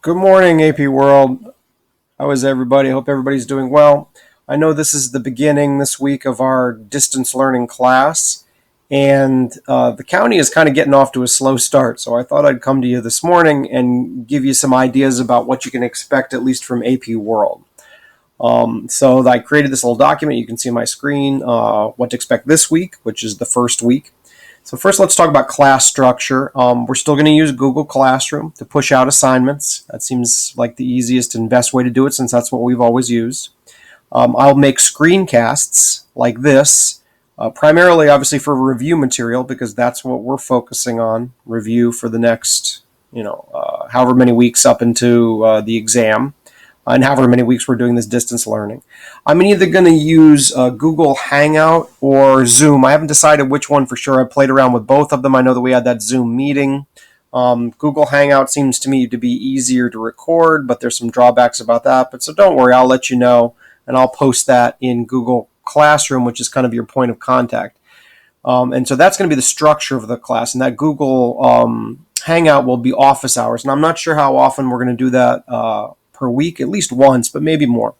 Good morning, AP World. How is everybody? I hope everybody's doing well. I know this is the beginning this week of our distance learning class, and the county is kind of getting off to a slow start. So I thought I'd come to you this morning and give you some ideas about what you can expect, at least from AP World. So I created this little document. You can see on my screen what to expect this week, which is the first week. So first, let's talk about class structure. We're still going to use Google Classroom to push out assignments. That seems like the easiest and best way to do it, since that's what we've always used. I'll make screencasts like this, primarily, obviously, for review material, because that's what we're focusing on, review for the next, however many weeks up into the exam. And however many weeks we're doing this distance learning. I'm either going to use Google Hangout or Zoom. I haven't decided which one for sure. I played around with both of them. I know that we had that Zoom meeting. Google Hangout seems to me to be easier to record, but there's some drawbacks about that. But so don't worry, I'll let you know, and I'll post that in Google Classroom, which is kind of your point of contact. And so that's going to be the structure of the class, and that Google Hangout will be office hours. And I'm not sure how often we're going to do that per week, at least once, but maybe more.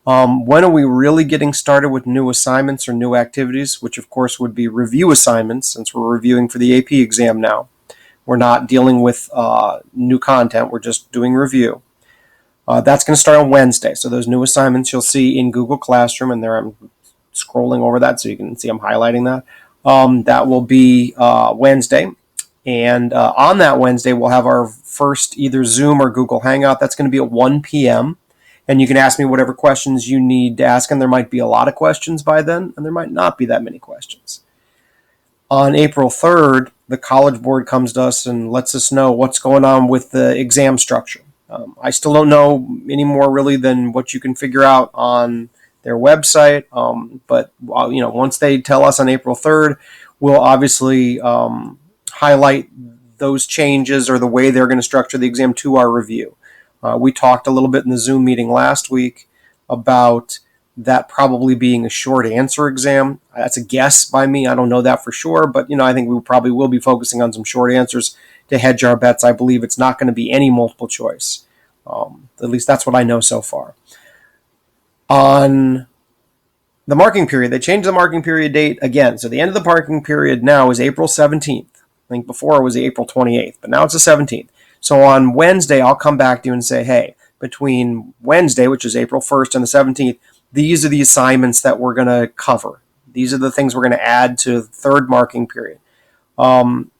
When are we really getting started with new assignments or new activities, which of course would be review assignments, since we're reviewing for the AP exam now. We're not dealing with new content, we're just doing review. That's going to start on Wednesday. So those new assignments you'll see in Google Classroom, and there I'm scrolling over that so you can see I'm highlighting that. That will be Wednesday. And on that Wednesday, we'll have our first either Zoom or Google Hangout. That's going to be at 1 p.m. And you can ask me whatever questions you need to ask. And there might be a lot of questions by then, and there might not be that many questions. On April 3rd, the College Board comes to us and lets us know what's going on with the exam structure. I still don't know any more really than what you can figure out on their website. But once they tell us on April 3rd, we'll obviously highlight those changes or the way they're going to structure the exam to our review. We talked a little bit in the Zoom meeting last week about that probably being a short answer exam. That's a guess by me. I don't know that for sure, but I think we probably will be focusing on some short answers to hedge our bets. I believe it's not going to be any multiple choice. At least that's what I know so far. On the marking period, they changed the marking period date again. So the end of the marking period now is April 17th. I think before it was April 28th, but now it's the 17th. So on Wednesday, I'll come back to you and say, hey, between Wednesday, which is April 1st, and the 17th, these are the assignments that we're going to cover. These are the things we're going to add to the third marking period. And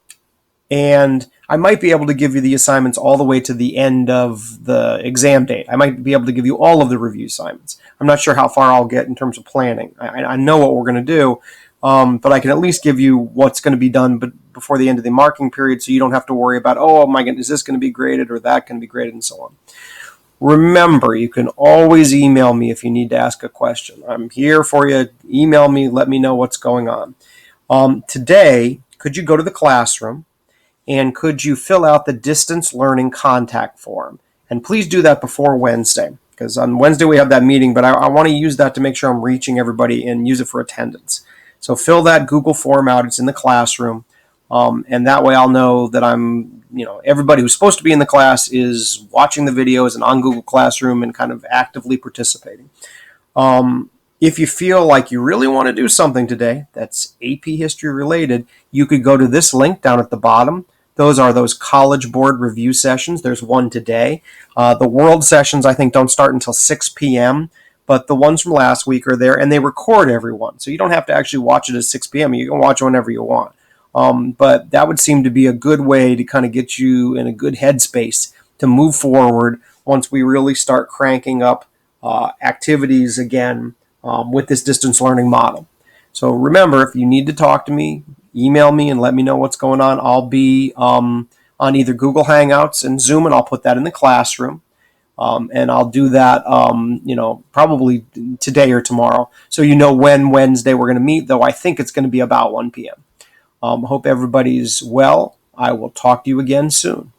I might be able to give you the assignments all the way to the end of the exam date. I might be able to give you all of the review assignments. I'm not sure how far I'll get in terms of planning. I know what we're going to do, but I can at least give you what's going to be done before the end of the marking period, so you don't have to worry about, oh my goodness, is this going to be graded or that going to be graded, and so on. Remember, you can always email me if you need to ask a question. I'm here for you. Email me, let me know what's going on. Today, could you go to the classroom and could you fill out the distance learning contact form? And please do that before Wednesday, because on Wednesday we have that meeting, but I want to use that to make sure I'm reaching everybody and use it for attendance. So fill that Google form out. It's in the classroom. And that way I'll know that everybody who's supposed to be in the class is watching the videos and on Google Classroom and kind of actively participating. If you feel like you really want to do something today that's AP history related, you could go to this link down at the bottom. Those are those College Board review sessions. There's one today. The World sessions, I think, don't start until 6 p.m., but the ones from last week are there, and they record everyone. So you don't have to actually watch it at 6 p.m. You can watch it whenever you want. But that would seem to be a good way to kind of get you in a good headspace to move forward once we really start cranking up activities again with this distance learning model. So remember, if you need to talk to me, email me and let me know what's going on. I'll be on either Google Hangouts and Zoom, and I'll put that in the classroom. And I'll do that, probably today or tomorrow. So when Wednesday we're going to meet, though I think it's going to be about 1 p.m. Hope everybody's well. I will talk to you again soon.